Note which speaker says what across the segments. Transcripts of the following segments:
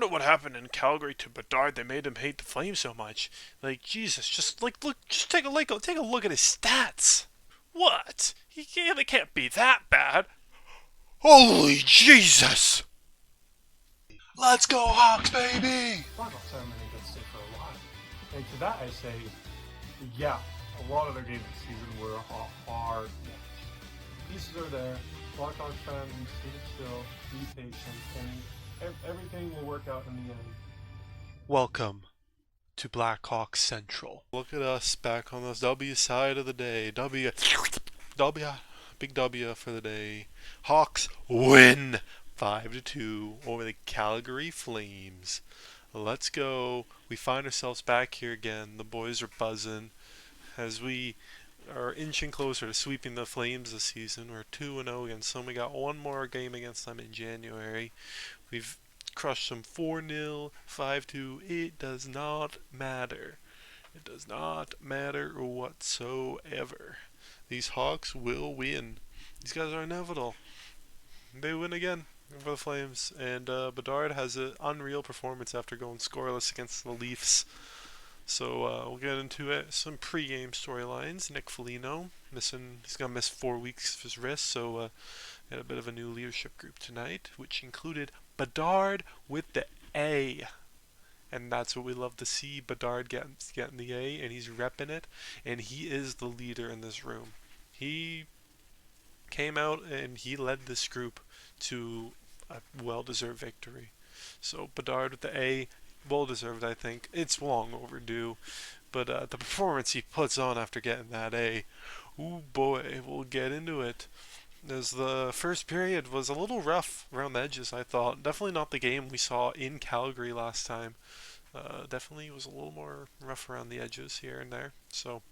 Speaker 1: wonder what happened in Calgary to Bedard. They made him hate the Flames so much. Like Jesus, just like look, just take a look at his stats. What? They can't be that bad. Holy Jesus! Let's go Hawks, baby!
Speaker 2: Blackhawks haven't been in good state for a while. And to that I say, yeah, a lot of their games this season were hard. Pieces are there. Blackhawks fans, stay still, be patient, and everything will work out in the end.
Speaker 1: Welcome to Blackhawks Central. Look at us back on this W side of the day. W, big W for the day. Hawks win 5-2 over the Calgary Flames. Let's go. We find ourselves back here again. The boys are buzzing as we are inching closer to sweeping the Flames this season. We're 2-0 against them. We got one more game against them in January. We've crushed them 4-0, 5-2. It does not matter. It does not matter whatsoever. These Hawks will win. These guys are inevitable. They win again for the Flames. And Bedard has an unreal performance after going scoreless against the Leafs. So we'll get into it. Some pre-game storylines. Nick Foligno he's gonna miss 4 weeks of his wrist, so had a bit of a new leadership group tonight, which included Bedard with the A. And that's what we love to see. Bedard getting the A, and he's repping it, and he is the leader in this room. He came out and he led this group to a well-deserved victory. So Bedard with the A, well deserved, I think. It's long overdue, but the performance he puts on after getting that A, ooh boy, we'll get into it. As the first period was a little rough around the edges, I thought. Definitely not the game we saw in Calgary last time. Definitely was a little more rough around the edges here and there. So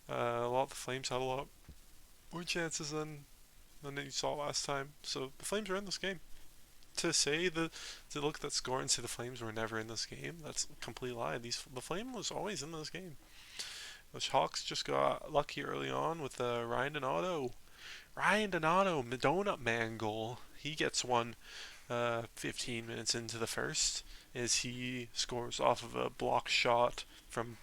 Speaker 1: a lot of the Flames had a lot more chances than you saw last time. So the Flames are in this game. To look at that score and say the Flames were never in this game, that's a complete lie. The Flame was always in this game. The Hawks just got lucky early on with Ryan Donato, Donut Man goal. He gets one 15 minutes into the first as he scores off of a block shot from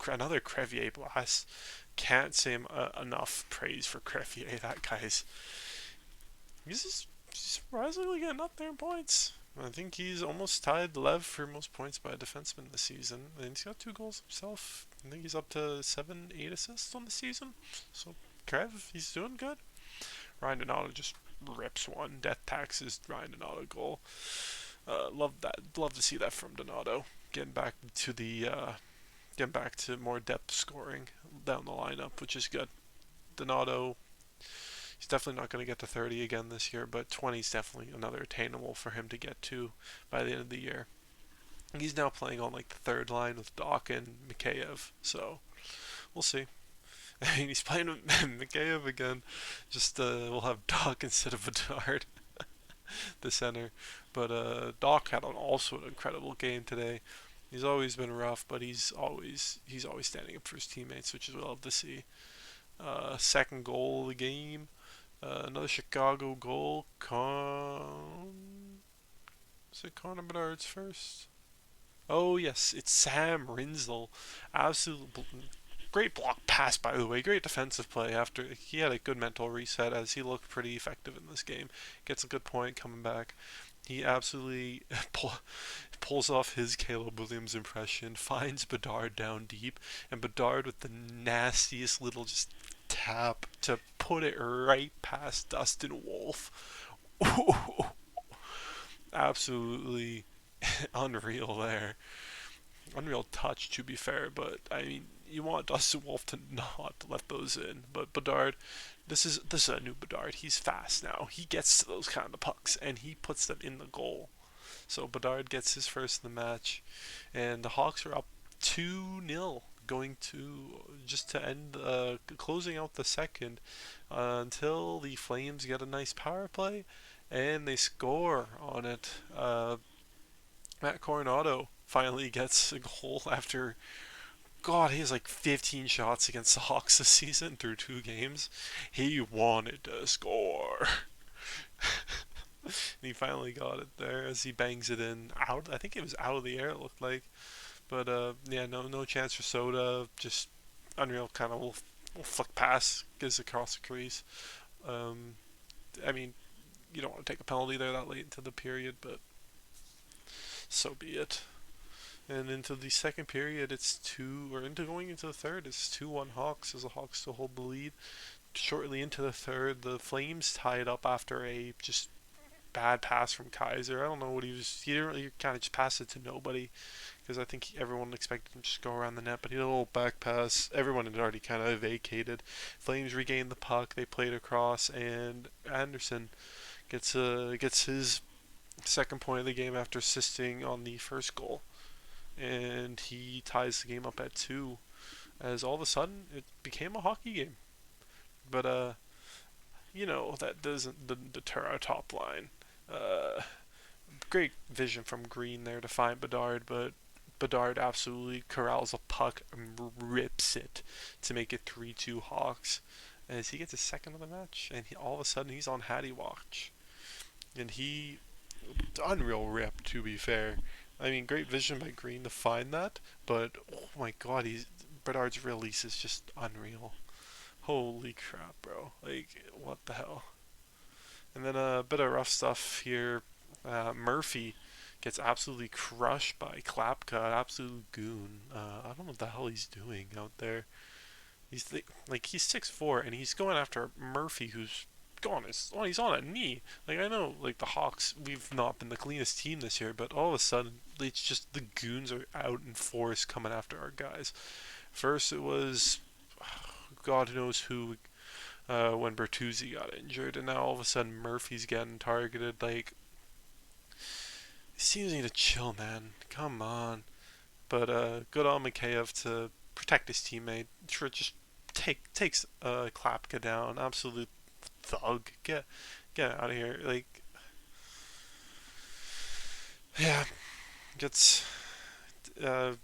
Speaker 1: another Crevier blast. Can't say enough praise for Crevier. That guy's he's surprisingly getting up there in points. I think he's almost tied Lev for most points by a defenseman this season, and he's got 2 goals himself. I think he's up to 7, 8 assists on the season. So Krev, he's doing good. Ryan Donato just rips one. Death taxes Ryan Donato goal. Love that. Love to see that from Donato. Getting back to more depth scoring down the lineup, which is good. Donato, he's definitely not going to get to 30 again this year, but 20 is definitely another attainable for him to get to by the end of the year. He's now playing on like the third line with Doc and Mikheyev, so we'll see. I mean, he's playing with Mikheyev again. Just we'll have Doc instead of Bedard, the center. But Doc had also an incredible game today. He's always been rough, but he's always standing up for his teammates, which is what I love to see. Second goal of the game. Another Chicago goal. Is it Connor Bedard's first? Oh yes, it's Sam Rinzel. Absolute great block pass, by the way. Great defensive play after he had a good mental reset as he looked pretty effective in this game. Gets a good point coming back. He absolutely pulls off his Caleb Williams impression, finds Bedard down deep, and Bedard with the nastiest little just tap to put it right past Dustin Wolf. Absolutely unreal there. Unreal touch, to be fair, but I mean, you want Dustin Wolf to not let those in. But Bedard, this is a new Bedard. He's fast now. He gets to those kind of pucks and he puts them in the goal. So Bedard gets his first in the match, and the Hawks are up 2-0 going to just to end closing out the second until the Flames get a nice power play and they score on it. Matt Coronado finally gets a goal after, God, he has like 15 shots against the Hawks this season through 2 games. He wanted to score. And he finally got it there as he bangs it in out. I think it was out of the air. It looked like, but yeah, no chance for Soda. Just unreal kind of little flick pass gets across the crease. Um, I mean, you don't want to take a penalty there that late into the period, but so be it. And into the second period, it's two, or into going into the third, it's 2-1 Hawks as the Hawks still hold the lead. Shortly into the third, the Flames tie it up after a just bad pass from Kaiser. I don't know what he was. He didn't really kind of just pass it to nobody because I think everyone expected him to just go around the net, but he had a little back pass. Everyone had already kind of vacated. Flames regained the puck. They played across, and Anderson gets his second point of the game after assisting on the first goal, and he ties the game up at 2. As all of a sudden it became a hockey game, but that doesn't deter our top line. Uh, Great vision from Green there to find Bedard, but Bedard absolutely corrals a puck and rips it to make it 3-2 Hawks as he gets his second of the match, and all of a sudden he's on Hattie watch. And he, unreal rip to be fair. I mean, great vision by Green to find that, but oh my god, Bedard's release is just unreal. Holy crap, bro. Like, what the hell? And then a bit of rough stuff here. Murphy gets absolutely crushed by Klapka, absolute goon. I don't know what the hell he's doing out there. He's 6'4" and he's going after Murphy, who's he's on a knee. Like, I know, like, the Hawks, we've not been the cleanest team this year, but all of a sudden it's just the goons are out in force coming after our guys. First it was God knows who when Bertuzzi got injured, and now all of a sudden Murphy's getting targeted. Like, it seems you need to chill, man. Come on. But good on Mikheyev to protect his teammate. Sure, just takes Klapka down. Absolute thug. Get out of here. Like, yeah, gets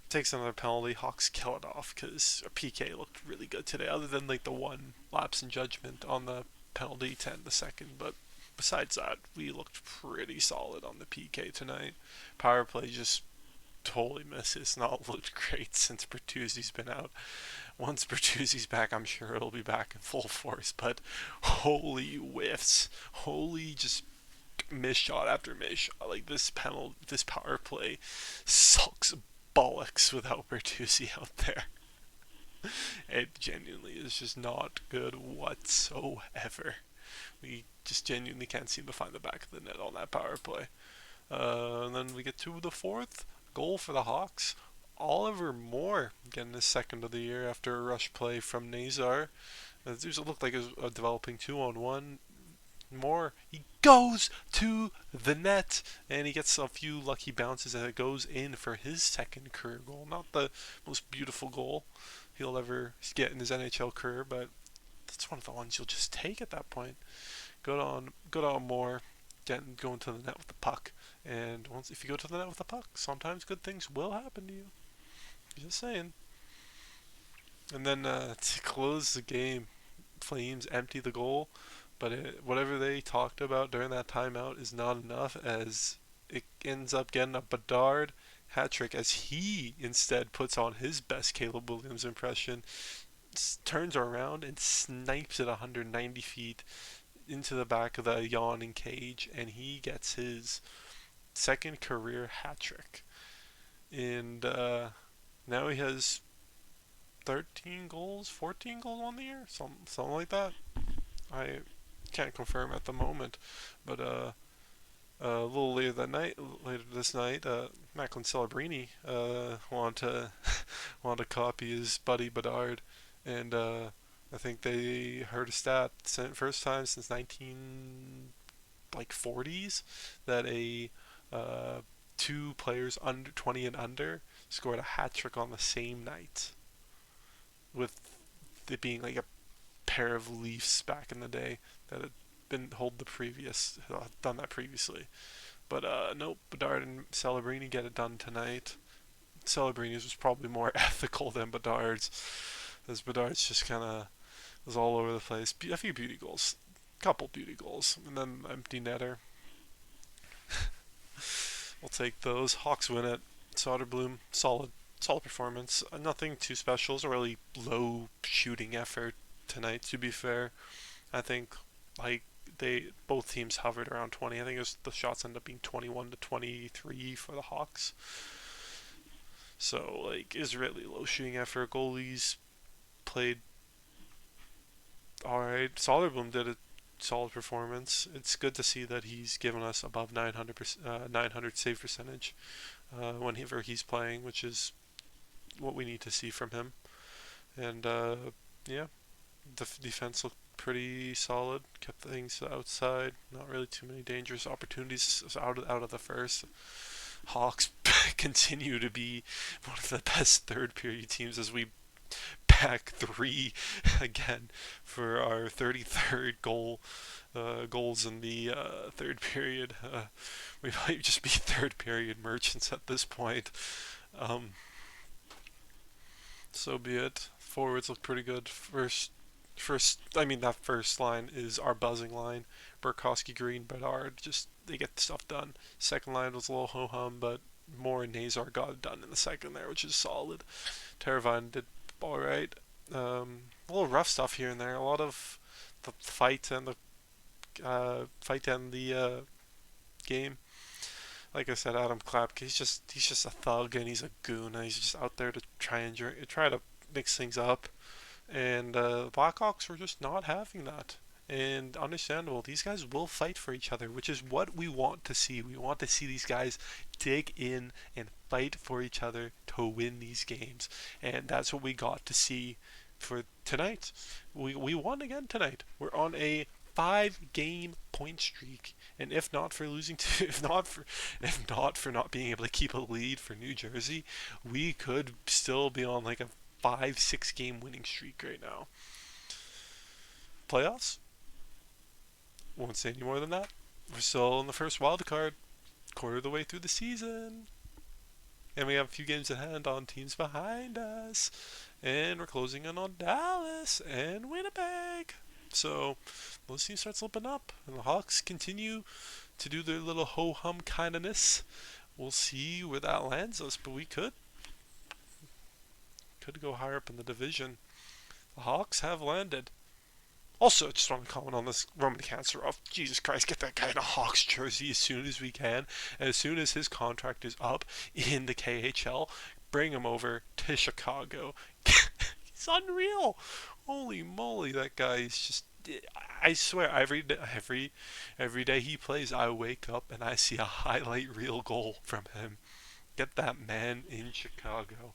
Speaker 1: takes another penalty. Hawks kill it off because PK looked really good today, other than like the one lapse in judgment on the penalty to end the second. But besides that, we looked pretty solid on the PK tonight. Power play just totally misses. Not looked great since Bertuzzi's been out. Once Bertuzzi's back, I'm sure it'll be back in full force. But holy whiffs, holy just miss shot after miss shot. Like, this power play sucks bollocks without Bertuzzi out there. It genuinely is just not good whatsoever. We just genuinely can't seem to find the back of the net on that power play. And then we get to the fourth goal for the Hawks. Oliver Moore getting his second of the year after a rush play from Nazar. It looked like it was developing 2-on-1. Moore, he goes to the net and he gets a few lucky bounces and it goes in for his second career goal. Not the most beautiful goal he'll ever get in his NHL career, but that's one of the ones you'll just take at that point. Good on Moore, going to the net with the puck. And if you go to the net with the puck, sometimes good things will happen to you. Just saying. And then to close the game, Flames empty the goal, but whatever they talked about during that timeout is not enough, as it ends up getting a Bedard hat trick as he instead puts on his best Caleb Williams impression, turns around and snipes it 190 feet into the back of the yawning cage, and he gets his second career hat trick. And now he has 13 goals, 14 goals on the year, something like that. I can't confirm at the moment, but a little later this night, Macklin Celebrini wanted to copy his buddy Bedard, and I think they heard a stat first time since 1940s that a two players under 20 and under scored a hat trick on the same night, with it being like a pair of Leafs back in the day that had done that previously. But nope, Bedard and Celebrini get it done tonight. Celebrini's was probably more ethical than Bedard's, as Bedard's just kind of was all over the place. A few beauty goals, couple beauty goals, and then empty netter. I'll take those. Hawks win it. Soderblom, solid performance. Nothing too special. It's a really low shooting effort tonight, to be fair. I think like they both teams hovered around 20. I think the shots ended up being 21 to 23 for the Hawks. So like is really low shooting effort. Goalies played all right. Soderblom did a solid performance. It's good to see that he's given us above 900 save percentage whenever he's playing, which is what we need to see from him. And yeah, the defense looked pretty solid. Kept things outside. Not really too many dangerous opportunities out of the first. Hawks continue to be one of the best third period teams as we back three again for our 33rd goals in the third period. We might just be third period merchants at this point. Um, so be it. Forwards look pretty good. That first line is our buzzing line. Burkowski, Green, Bedard, just they get stuff done. Second line was a little ho hum, but Moore and Nazar got it done in the second there, which is solid. Teravine did all right. A little rough stuff here and there. A lot of the fight and the game. Like I said, Adam Klapke, he's just a thug and he's a goon and he's just out there to try to mix things up. And the Blackhawks were just not having that. And understandable, these guys will fight for each other, which is what we want to see. We want to see these guys dig in and fight for each other to win these games. And that's what we got to see for tonight. We won again tonight. We're on a 5-game point streak, and if not for not being able to keep a lead for New Jersey, we could still be on like a 5-6 game winning streak right now. Playoffs? Won't say any more than that. We're still in the first wild card, quarter of the way through the season, and we have a few games in hand on teams behind us, and we're closing in on Dallas and Winnipeg. So those teams start slipping up, and the Hawks continue to do their little ho hum kindness. We'll see where that lands us, but we could go higher up in the division. The Hawks have landed. Also, just want to comment on this Roman Cancerov. Jesus Christ, get that guy in a Hawks jersey as soon as we can. And as soon as his contract is up in the KHL, bring him over to Chicago. He's unreal. Holy moly, that guy is just... I swear, every day he plays, I wake up and I see a highlight reel goal from him. Get that man in Chicago.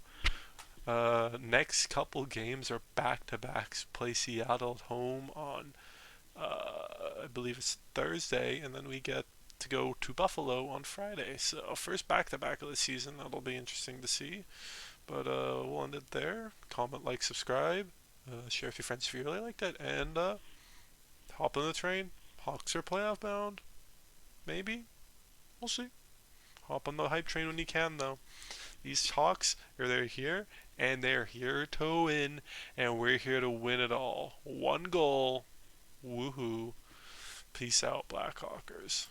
Speaker 1: Next couple games are back-to-backs. Play Seattle at home on, I believe it's Thursday, and then we get to go to Buffalo on Friday. So first back-to-back of the season. That'll be interesting to see. But we'll end it there. Comment, like, subscribe. Share with your friends if you really liked it. And hop on the train. Hawks are playoff bound. Maybe. We'll see. Hop on the hype train when you can, though. These Hawks they're here, and they're here to win, and we're here to win it all. One goal. Woohoo. Peace out, Blackhawkers.